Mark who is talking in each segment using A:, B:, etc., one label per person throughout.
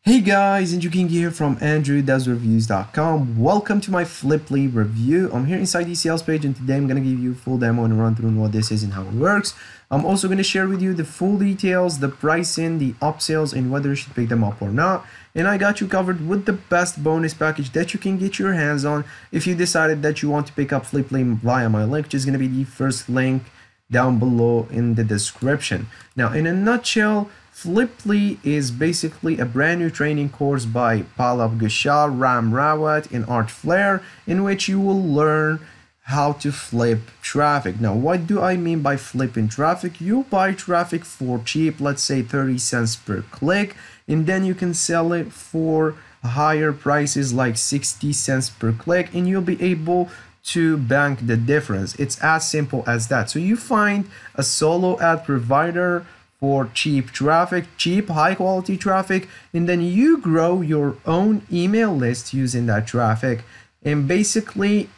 A: Hey guys, Andrew King here from AndrewDoesReviews.com. Welcome to my FLIPPY review. I'm here inside the sales page and today I'm going to give you a full demo and run through on what this is and how it works. I'm also going to share with you the full details, the pricing, the upsells, and whether you should pick them up or not. And I got you covered with the best bonus package that you can get your hands on if you decided that you want to pick up FLIPPY via my link, which is going to be the first link down below in the description. Now, in a nutshell, FLIPPY is basically a brand new training course by Palab Gashar, Ram Rawat, and Art Flair, in which you will learn how to flip traffic. Now, what do I mean by flipping traffic? You buy traffic for cheap, let's say 30 cents per click, and then you can sell it for higher prices like 60 cents per click, and you'll be able to bank the difference. It's as simple as that. So you find a solo ad provider for cheap traffic, cheap high quality traffic, and then you grow your own email list using that traffic, and basically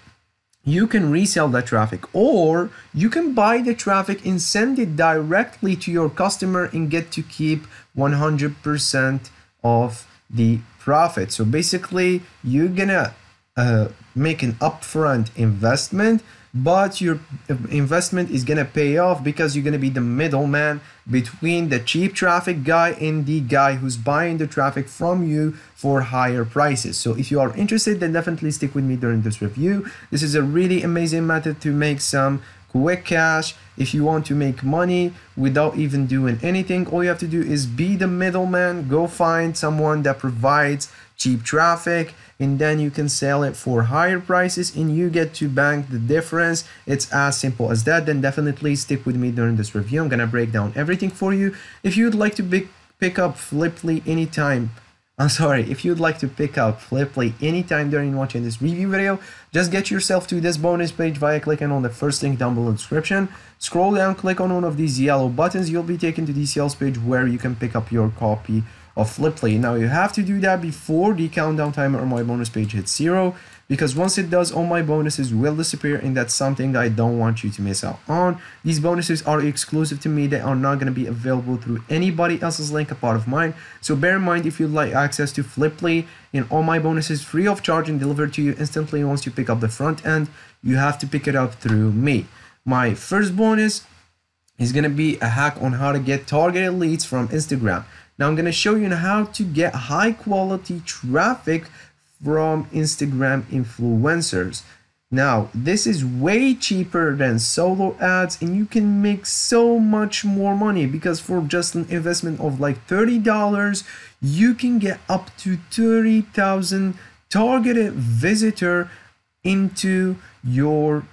A: you can resell that traffic, or you can buy the traffic and send it directly to your customer and get to keep 100% of the profit. So basically you're gonna make an upfront investment, but your investment is gonna pay off because you're gonna be the middleman between the cheap traffic guy and the guy who's buying the traffic from you for higher prices. So if you are interested, then definitely stick with me during this review. This is a really amazing method to make some quick cash. If you want to make money without even doing anything, all you have to do is be the middleman, go find someone that provides cheap traffic, and then you can sell it for higher prices and you get to bank the difference. It's as simple as that. Then definitely stick with me during this review. I'm gonna break down everything for you. If you'd like to pick up FLIPPY anytime, if you'd like to pick up FLIPPY anytime during watching this review video, just get yourself to this bonus page via clicking on the first link down below in the description. Scroll down, click on one of these yellow buttons. You'll be taken to the sales page where you can pick up your copy of FLIPPY. Now you have to do that before the countdown timer on my bonus page hits 0, because once it does, all my bonuses will disappear, and that's something I don't want you to miss out on. These bonuses are exclusive to me. They are not going to be available through anybody else's link apart of mine. So bear in mind, if you'd like access to FLIPPY and all my bonuses free of charge and delivered to you instantly once you pick up the front end, you have to pick it up through me. My first bonus is going to be a hack on how to get targeted leads from Instagram. Now I'm going to show you how to get high quality traffic from Instagram influencers. Now this is way cheaper than solo ads, and you can make so much more money because for just an investment of like $30, you can get up to 30,000 targeted visitor into your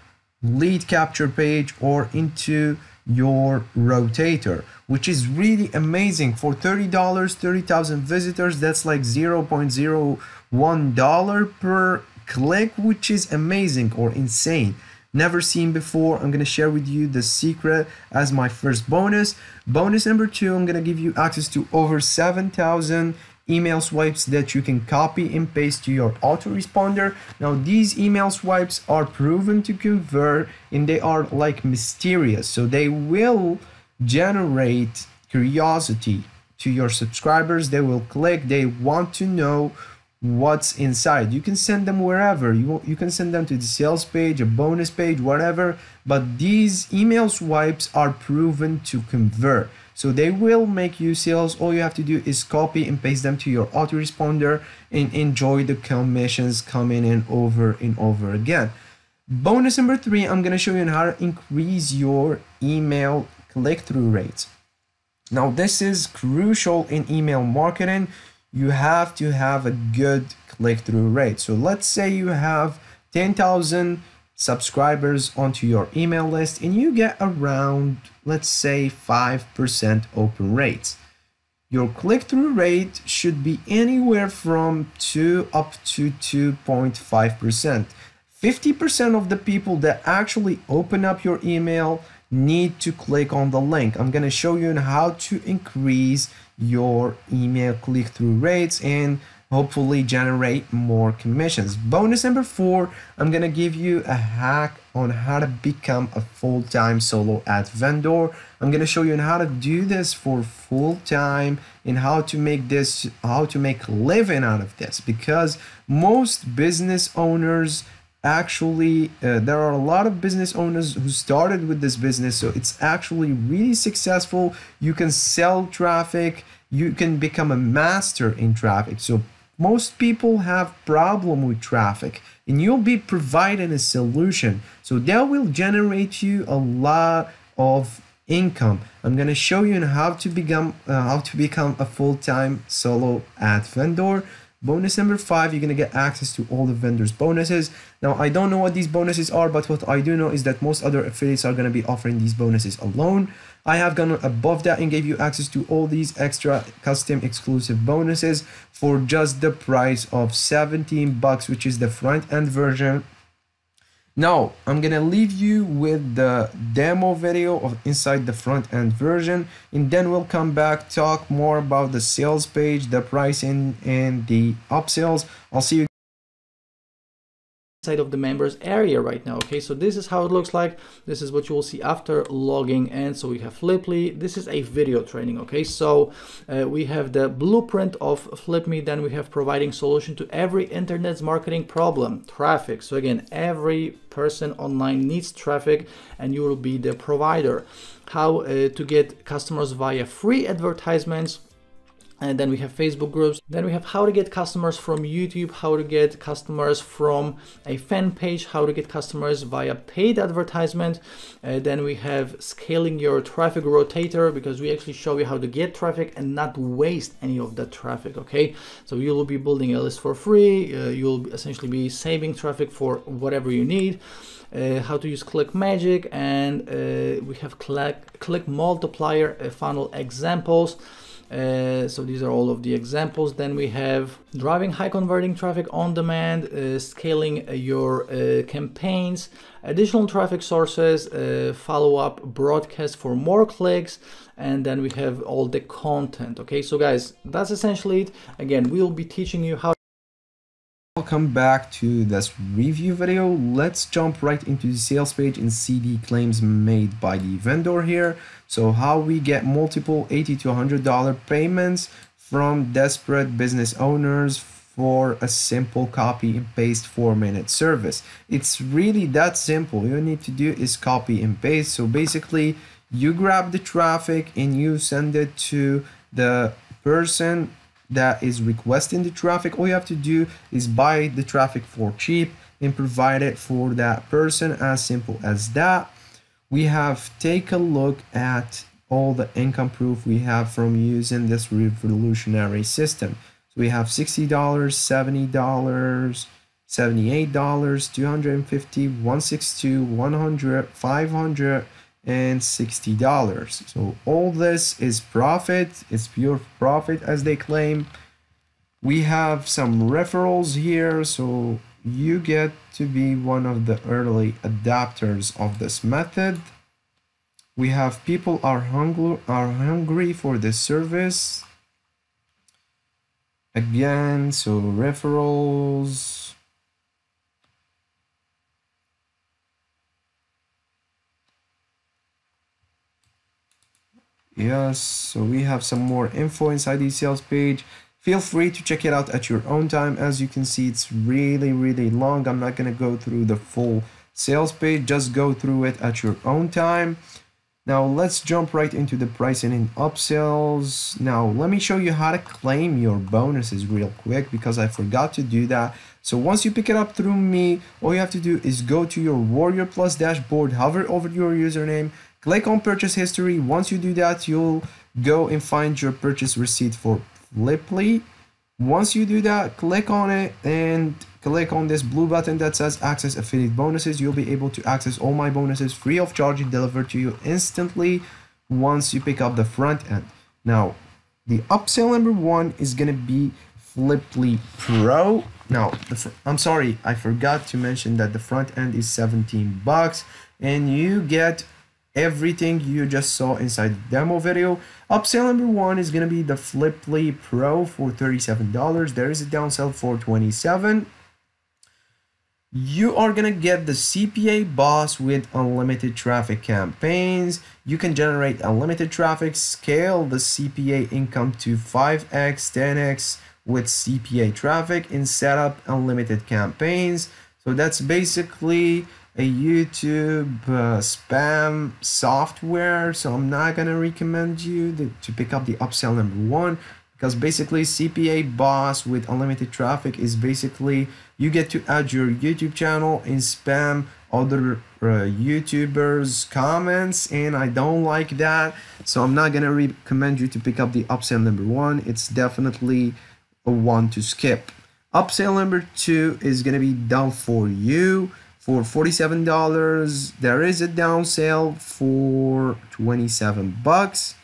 A: lead capture page or into your rotator, which is really amazing. For $30, 30,000 visitors, that's like $0.01 per click, which is amazing or insane, never seen before. I'm gonna share with you the secret as my first bonus. Bonus number 2, I'm gonna give you access to over 7,000 email swipes that you can copy and paste to your autoresponder. Now these email swipes are proven to convert, and they are like mysterious, so they will generate curiosity to your subscribers. They will click, they want to know what's inside. You can send them wherever you can send them to the sales page, a bonus page, whatever, but these email swipes are proven to convert, so they will make you sales. All you have to do is copy and paste them to your autoresponder and enjoy the commissions coming in over and over again. Bonus number 3, I'm going to show you how to increase your email click-through rates. Now this is crucial in email marketing. You have to have a good click-through rate. So let's say you have 10,000 subscribers onto your email list and you get around, let's say, 5% open rates. Your click-through rate should be anywhere from 2 up to 2.5%. 50% of the people that actually open up your email need to click on the link. I'm going to show you how to increase your email click-through rates, and hopefully generate more commissions. Bonus number 4, I'm gonna give you a hack on how to become a full-time solo ad vendor. I'm gonna show you on how to do this for full-time and how to make a living out of this, because most business owners actually there are a lot of business owners who started with this business, so it's actually really successful. You can sell traffic, you can become a master in traffic. So most people have problem with traffic, and you'll be providing a solution, so that will generate you a lot of income. I'm going to show you how to become a full-time solo ad vendor. Bonus number 5, you're going to get access to all the vendors bonuses. Now, I don't know what these bonuses are, but what I do know is that most other affiliates are going to be offering these bonuses alone. I have gone above that and gave you access to all these extra custom exclusive bonuses for just the price of $17, which is the front end version. Now, I'm gonna leave you with the demo video of inside the front end version, and then we'll come back, talk more about the sales page, the pricing, and the upsells. I'll see you
B: inside of the members area right now. Okay, so this is how it looks like. This is what you will see after logging in. So we have FLIPPY. This is a video training. Okay, so we have the blueprint of FLIPPY. Then we have providing solution to every internet's marketing problem, traffic. So again, every person online needs traffic, and you will be the provider. How to get customers via free advertisements. And then we have Facebook groups. Then we have how to get customers from YouTube, how to get customers from a fan page, how to get customers via paid advertisement. Then we have scaling your traffic rotator, because we actually show you how to get traffic and not waste any of that traffic. Okay, so you will be building a list for free. You'll essentially be saving traffic for whatever you need. How to use click magic, and we have click multiplier funnel examples. So these are all of the examples. Then we have driving high converting traffic on demand, scaling your campaigns, additional traffic sources, follow-up broadcast for more clicks, and then we have all the content. Okay, so guys, that's essentially it. Again, we'll be teaching you how.
A: Welcome back to this review video. Let's jump right into the sales page and see the claims made by the vendor here. So how we get multiple $80 to $100 payments from desperate business owners for a simple copy and paste 4-minute service. It's really that simple. All you need to do is copy and paste. So basically you grab the traffic and you send it to the person that is requesting the traffic. All you have to do is buy the traffic for cheap and provide it for that person. As simple as that. We have take a look at all the income proof we have from using this revolutionary system. So we have $60, $70, $78, $250, $162, $100, $500, and $60. So all this is profit. It's pure profit, as they claim. We have some referrals here, so you get to be one of the early adopters of this method. We have people are hungry for this service. Again, so referrals. Yes, so we have some more info inside the sales page. Feel free to check it out at your own time. As you can see, it's really long. I'm not going to go through the full sales page. Just go through it at your own time. Now let's jump right into the pricing and upsells. Now let me show you how to claim your bonuses real quick, because I forgot to do that. So once you pick it up through me, all you have to do is go to your Warrior Plus dashboard, hover over your username, click on purchase history. Once you do that, you'll go and find your purchase receipt for FLIPPY. Once you do that, click on it and click on this blue button that says access affiliate bonuses. You'll be able to access all my bonuses free of charge and delivered to you instantly once you pick up the front end. Now, the upsell number 1 is going to be FLIPPY Pro. Now, I'm sorry, I forgot to mention that the front end is $17 and you get everything you just saw inside the demo video. Upsell number 1 is going to be the FLIPPY Pro for $37. There is a downsell for $27. You are gonna get the CPA Boss with unlimited traffic campaigns. You can generate unlimited traffic, scale the CPA income to 5x, 10x with CPA Traffic, and set up unlimited campaigns. So that's basically a YouTube spam software. So I'm not gonna recommend you to pick up the upsell number 1, because basically CPA Boss with unlimited traffic is basically you get to add your YouTube channel and spam other YouTubers comments, and I don't like that. So I'm not gonna recommend you to pick up the upsell number 1. It's definitely a one to skip. Upsell number 2 is gonna be done for you for $47. There is a down sale for $27.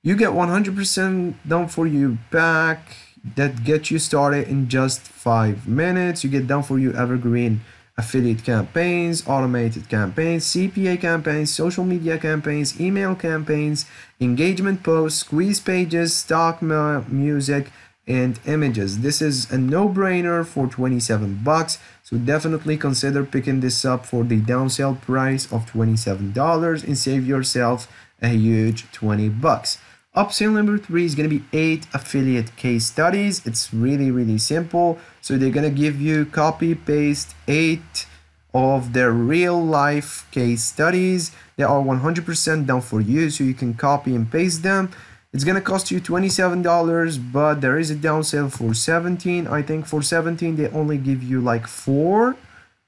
A: You get 100% done for you back that gets you started in just 5 minutes. You get done for you evergreen affiliate campaigns, automated campaigns, CPA campaigns, social media campaigns, email campaigns, engagement posts, squeeze pages, stock music, and images. This is a no-brainer for $27. So definitely consider picking this up for the downsell price of $27 and save yourself a huge $20. Upsell number 3 is going to be 8 affiliate case studies. It's really simple. So they're going to give you copy paste 8 of their real life case studies. They are 100% done for you, so you can copy and paste them. It's going to cost you $27, but there is a down sale for $17. I think for $17 they only give you like 4,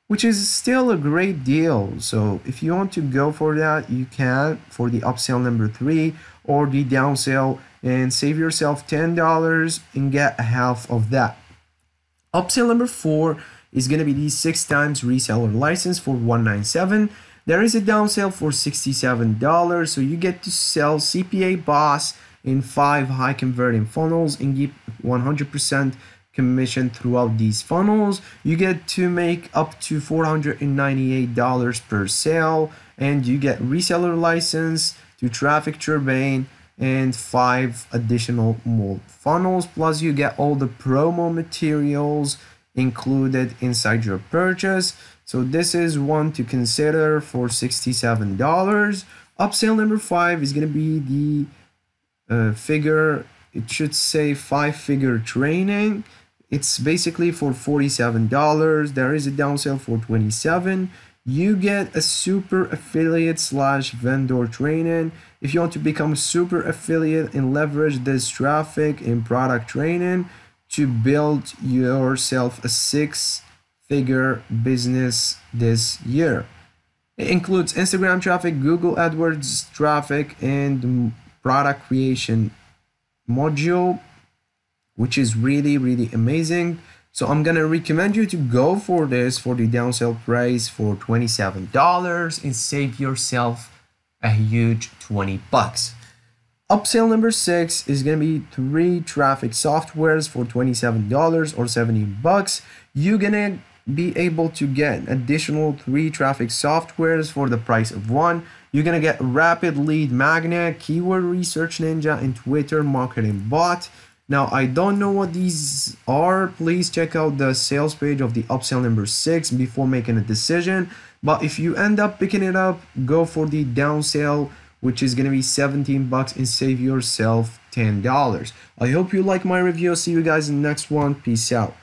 A: which is still a great deal. So if you want to go for that, you can for the upsell number 3 or the down sale, and save yourself $10 and get half of that. Upsell number 4 is going to be the 6 times reseller license for $197. There is a down sale for $67, so you get to sell CPA Boss in 5 high converting funnels and get 100% commission throughout these funnels. You get to make up to $498 per sale, and you get reseller license to traffic turbine and 5 additional more funnels, plus you get all the promo materials included inside your purchase. So this is one to consider for $67. Upsell number 5 is going to be the it should say 5-figure training. It's basically for $47. There is a down sale for $27. You get a super affiliate / vendor training. If you want to become a super affiliate and leverage this traffic and product training to build yourself a 6-figure business this year. It includes Instagram traffic, Google AdWords traffic, and product creation module, which is really amazing. So I'm gonna recommend you to go for this for the downsell price for $27 and save yourself a huge $20. Upsell number 6 is gonna be 3 traffic softwares for $27 or $70. You're gonna be able to get additional 3 traffic softwares for the price of 1. You're gonna get Rapid Lead Magnet, Keyword Research Ninja, and Twitter Marketing Bot. Now, I don't know what these are. Please check out the sales page of the upsell number 6 before making a decision. But if you end up picking it up, go for the down sale, which is going to be $17 and save yourself $10. I hope you like my review. I'll see you guys in the next one. Peace out.